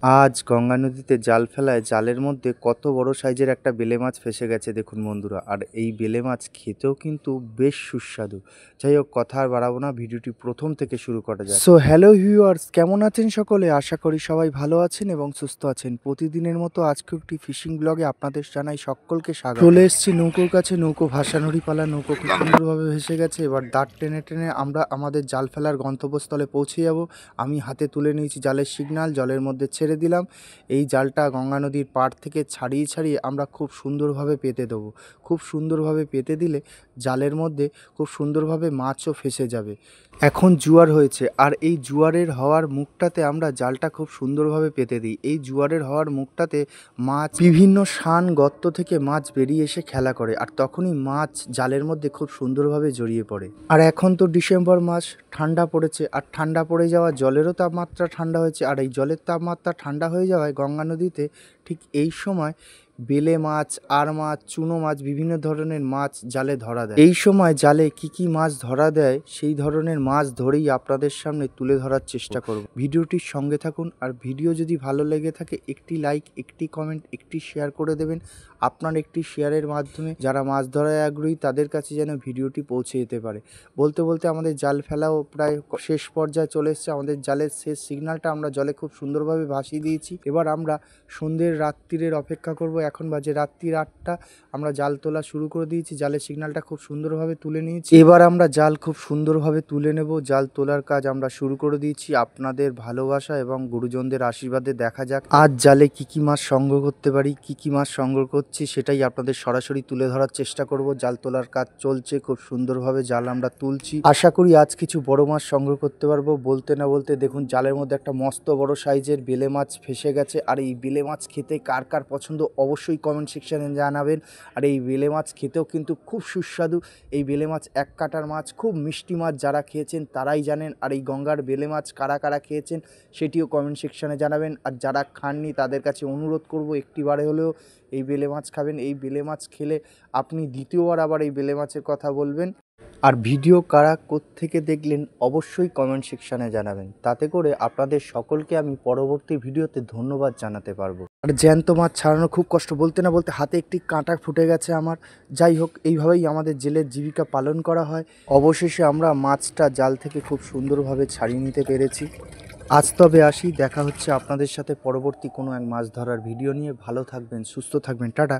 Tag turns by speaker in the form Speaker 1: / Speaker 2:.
Speaker 1: আজ গঙ্গা নদীতে জাল ফেলায় জালের মধ্যে কত বড় সাইজের একটা বেলে মাছ ফেসে গেছে দেখুন বন্ধুরা। আর এই বেলে মাছ খেতেও কিন্তু বেশ সুস্বাদু। যাই হোক, কথা আর বাড়াবো না, ভিডিওটি প্রথম থেকে শুরু করা যাক। সো হ্যালো ভিউয়ার্স, কেমন আছেন সকলে? আশা করি সবাই ভালো আছেন এবং সুস্থ আছেন। প্রতিদিনের মতো আজকে একটি ফিশিং ব্লগে আপনাদের জানাই সকলকে স্বাগত। চলে এসেছি নৌকোর কাছে, নৌকো ভাসানুড়ি পালা, নৌকো খুব সুন্দরভাবে ভেসে গেছে। এবার দাঁড় টেনে টেনে আমরা আমাদের জাল ফেলার গন্তব্যস্থলে পৌঁছে যাব। আমি হাতে তুলে নিয়েছি জালের সিগনাল, জলের মধ্যে ছেড়ে দিলাম। এই জালটা গঙ্গা নদীর পাড় থেকে ছাড়িয়ে ছাড়িয়ে আমরা খুব সুন্দরভাবে পেতে দেবো। খুব সুন্দরভাবে পেতে দিলে জালের মধ্যে খুব সুন্দরভাবে মাছও ফেসে যাবে। এখন জোয়ার হয়েছে, আর এই জোয়ারের হওয়ার মুখটাতে আমরা জালটা খুব সুন্দরভাবে পেতে দিই। এই জোয়ারের হওয়ার মুখটাতে মাছ বিভিন্ন শান গর্ত থেকে মাছ বেরিয়ে এসে খেলা করে, আর তখনই মাছ জালের মধ্যে খুব সুন্দরভাবে জড়িয়ে পড়ে। আর এখন তো ডিসেম্বর মাস, ঠান্ডা পড়েছে, আর ঠান্ডা পড়ে যাওয়া জলেরও তাপমাত্রা ঠান্ডা হয়েছে। আর এই জলের তাপমাত্রা ঠান্ডা হয়ে যাওয়ায় গঙ্গা নদীতে ঠিক এই সময় বেলে মাছ, আর মাছ, চুনো মাছ, বিভিন্ন ধরনের মাছ জালে ধরা দেয়। এই সময় জালে কি কি মাছ ধরা দেয় সেই ধরনের মাছ ধরেই আপনাদের সামনে তুলে ধরার চেষ্টা করব। ভিডিওটির সঙ্গে থাকুন, আর ভিডিও যদি ভালো লেগে থাকে একটি লাইক, একটি কমেন্ট, একটি শেয়ার করে দেবেন। আপনার একটি শেয়ারের মাধ্যমে যারা মাছ ধরায় আগ্রহী তাদের কাছে যেন ভিডিওটি পৌঁছে যেতে পারে। বলতে বলতে আমাদের জাল ফেলাও প্রায় শেষ পর্যায়ে চলে এসেছে। আমাদের জালের শেষ সিগন্যালটা আমরা জলে খুব সুন্দরভাবে ভাসিয়ে দিয়েছি। এবার আমরা সন্ধ্যের রাত্রির অপেক্ষা করব। এখন বাজে রাত্রির 8টা। আমরা জাল তোলা শুরু করে দিয়েছি, জালের সিগন্যালটা খুব সুন্দরভাবে তুলে নিয়েছি। এবার আমরা জাল খুব সুন্দরভাবে তুলে নেব। জাল তোলার কাজ আমরা শুরু করে দিয়েছি। আপনাদের ভালোবাসা এবং গুরুজনদের আশীর্বাদে দেখা যাক আজ জালে কি কি মাছ সংগ্রহ করতে পারি। কি কি মাছ সংগ্রহ করছি সেটাই আপনাদের সরাসরি তুলে ধরার চেষ্টা করব। জাল তোলার কাজ চলছে, খুব সুন্দরভাবে জাল আমরা তুলছি। আশা করি আজ কিছু বড় মাছ সংগ্রহ করতে পারবো। বলতে না বলতে দেখুন জালের মধ্যে একটা মস্ত বড় সাইজের বেলে মাছ ফেসে গেছে। আর এই বেলে মাছ খেতে কার কার পছন্দ অবশ্যই কমেন্ট সেকশনে জানাবেন। আর এই বেলে মাছ খেতেও কিন্তু খুব সুস্বাদু। এই বেলে মাছ এক কাটার মাছ, খুব মিষ্টি মাছ। যারা খেয়েছেন তারাই জানেন। আর এই গঙ্গার বেলে মাছ কারা কারা খেয়েছেন সেটিও কমেন্ট সেকশনে জানাবেন। আর যারা খাননি তাদের কাছে অনুরোধ করব একটিবারে হলেও এই বেলে মাছ খাবেন। এই বেলে মাছ খেলে আপনি দ্বিতীয়বার আবার এই বেলে মাছের কথা বলবেন। আর ভিডিও কারা কোত্থেকে দেখলেন অবশ্যই কমেন্ট সেকশানে জানাবেন। তাতে করে আপনাদের সকলকে আমি পরবর্তী ভিডিওতে ধন্যবাদ জানাতে পারবো। আর জ্যান্ত মাছ ছাড়ানো খুব কষ্ট। বলতে না বলতে হাতে একটি কাঁটা ফুটে গেছে আমার। যাই হোক, এইভাবেই আমাদের জেলের জীবিকা পালন করা হয়। অবশেষে আমরা মাছটা জাল থেকে খুব সুন্দরভাবে ছাড়িয়ে নিতে পেরেছি। আজ তবে আসি, দেখা হচ্ছে আপনাদের সাথে পরবর্তী কোনো এক মাছ ধরার ভিডিও নিয়ে। ভালো থাকবেন, সুস্থ থাকবেন, টাটা।